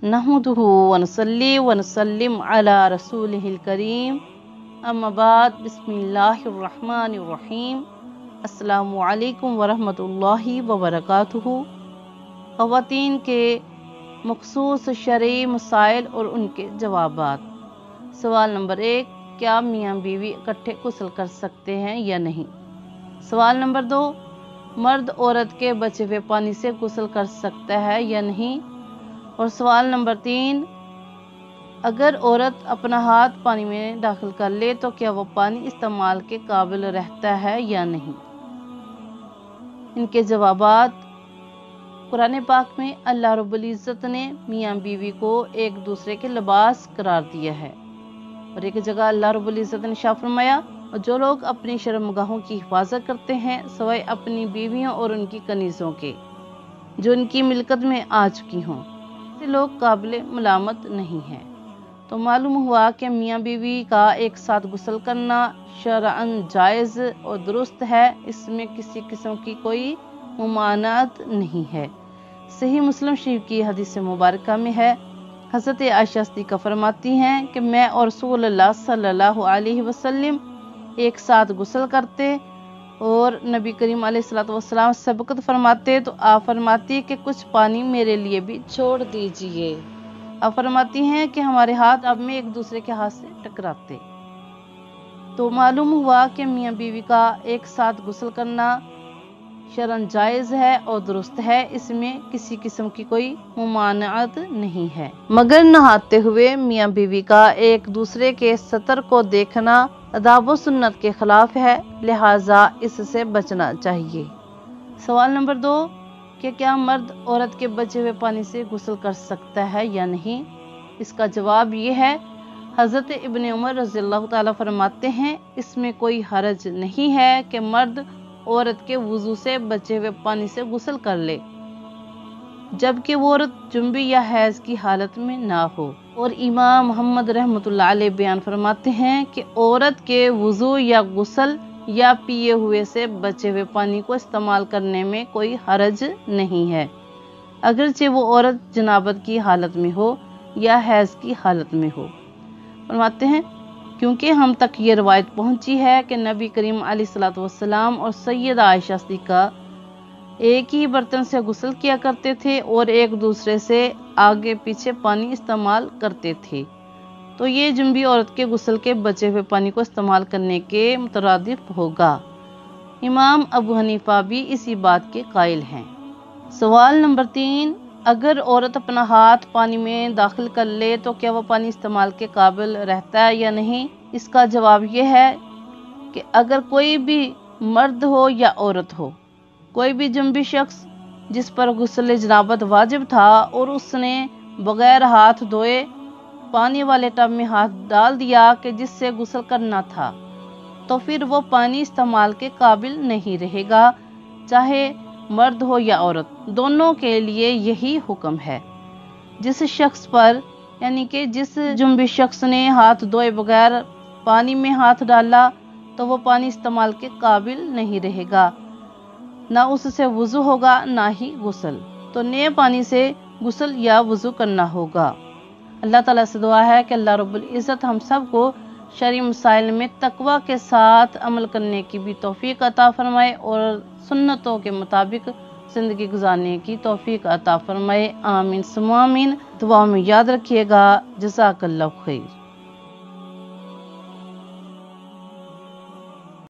नहमदुहु व नसल्ली व नसल्लिम अला रसूलिहिल करीम, अम्मा बाद, बिस्मिल्लाहिर रहमानिर रहीम। अस्सलामु अलैकुम व रहमतुल्लाहि व बरकातुहू। ख़वातीन के मख़सूस शरई मसाइल और उनके जवाबात। सवाल नंबर 1, क्या मियाँ बीवी इकट्ठे गुस्ल कर सकते हैं या नहीं? सवाल नंबर 2, मर्द औरत के बचे हुए पानी से गुस्ल कर सकता है या नहीं? और सवाल नंबर 3, अगर औरत अपना हाथ पानी में दाखिल कर ले तो क्या वो पानी इस्तेमाल के काबिल रहता है या नहीं? इनके जवाबात। कुरान पाक में अल्लाह रब्बुल इज़्ज़त ने मियाँ बीवी को एक दूसरे के लिबास करार दिया है, और एक जगह अल्लाह रब्बुल इज़्ज़त ने शाह फरमाया, और जो लोग अपनी शर्मगाहों की हिफाजत करते हैं सवाए अपनी बीवियों और उनकी कनीज़ों के जो उनकी मिल्कत में आ चुकी हों, ऐसे लोग काबिल मलामत नहीं हैं। तो मालूम हुआ कि मियाँ बीवी का एक साथ गुस्ल करना शरअन जायज़ और दुरुस्त है, इसमें किसी किस्म की कोई मुमानत नहीं है। सही मुस्लिम शरीफ की हदीस मुबारक में है, हज़रत आयशा सिद्दीक़ा फरमाती हैं कि मैं और रसूलुल्लाह सल्लल्लाहु अलैहि वसल्लम एक साथ गुस्ल करते और नबी करीम अलैहिस्सलाम सबकत फरमाते तो आप फरमाती कि कुछ पानी मेरे लिए भी छोड़ दीजिए। आप फरमाती हैं कि हमारे हाथ अब में एक दूसरे के हाथ से टकराते। तो मालूम हुआ कि मियाँ बीवी का एक साथ गुस्ल करना शरअन जायज़ है और दुरुस्त है, इसमें किसी किस्म की कोई मुमानत नहीं है। मगर नहाते हुए मियाँ बीवी का एक दूसरे के सतर को देखना अदाब व सुन्नत के खिलाफ है, लिहाजा इससे बचना चाहिए। सवाल नंबर 2, कि क्या मर्द औरत के बचे हुए पानी से गुस्ल कर सकता है या नहीं? इसका जवाब ये है, हज़रत इब्न उमर रज़ियल्लाहु ताला फरमाते हैं, इसमें कोई हरज नहीं है कि मर्द औरत के वुज़ू से बचे हुए पानी से गुस्ल कर ले, जबकि वो औरत जुंबी या हैज की हालत में ना हो। और इमाम मोहम्मद रहमतुल्लाह अलैह बयान फरमाते हैं कि औरत के वुज़ू या गुस्ल या पिए हुए से बचे हुए पानी को इस्तेमाल करने में कोई हरज नहीं है, अगरचे वो औरत जनाबत की हालत में हो या हैज की हालत में हो। फरमाते हैं, क्योंकि हम तक ये रवायत पहुंची है कि नबी करीम अलैहिस्सलातु वस्सलाम और सैयदा आयशा सिद्दीक़ा एक ही बर्तन से गुस्ल किया करते थे और एक दूसरे से आगे पीछे पानी इस्तेमाल करते थे, तो ये जुंबी औरत के गुस्ल के बचे हुए पानी को इस्तेमाल करने के मुतरादिफ होगा। इमाम अबू हनीफा भी इसी बात के कायल हैं। सवाल नंबर 3, अगर औरत अपना हाथ पानी में दाखिल कर ले तो क्या वह पानी इस्तेमाल के काबिल रहता है या नहीं? इसका जवाब यह है कि अगर कोई भी मर्द हो या औरत हो, कोई भी जुंबी शख्स जिस पर गुस्ल जनाबत वाजिब था और उसने बगैर हाथ धोए पानी वाले टब में हाथ डाल दिया कि जिससे गुस्ल करना था, तो फिर वो पानी इस्तेमाल के काबिल नहीं रहेगा, चाहे मर्द हो या औरत, दोनों के लिए यही हुक्म है। जिस शख्स पर यानी कि जिस जुंबी शख्स ने हाथ धोए बगैर पानी में हाथ डाला तो वो पानी इस्तेमाल के काबिल नहीं रहेगा, ना उससे वुज़ू होगा ना ही गुस्ल, तो नए पानी से गुस्ल या वुज़ू करना होगा। अल्लाह ताला से दुआ है कि अल्लाह रब्बुल इज़्ज़त हम सब को शरई मसाइल में तकवा के साथ अमल करने की भी तौफीक अता फरमाए और सुन्नतों के मुताबिक ज़िंदगी गुजारने की तौफीक अता फरमाए। आमीन सुम्मा आमीन। दुआ में याद रखिएगा। जज़ाकल्लाहु खैर।